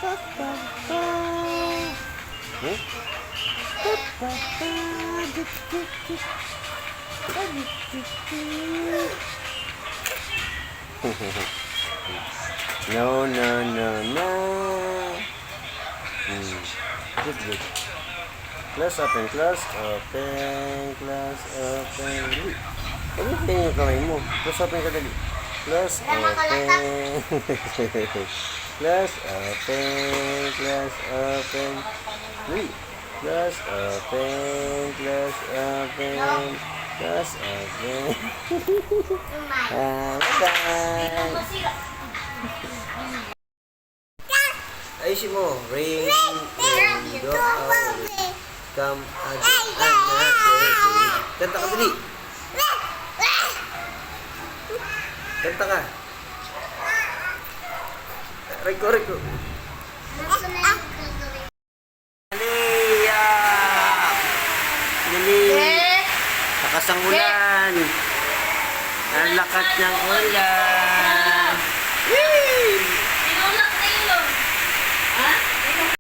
Pa, pa, pa. Hmm? Pa, pa, pa. Dit, dit, dit. Pa, dit, dit, dit. No, no, no, no. Good, good. Close, open, close, open, close, open. Ano yung kamay mo? Close, open ka dali. Close, open. Close, open, close, open. Close, open, close, open. Close, open. Bye-bye. Ayusin mo. Rain, rain, go away. Come again, another day. Kanta ka dali. Kanta ka. Reko, reko. Dali, dali. Lakas ang ulan. Ang lakas ng ulan.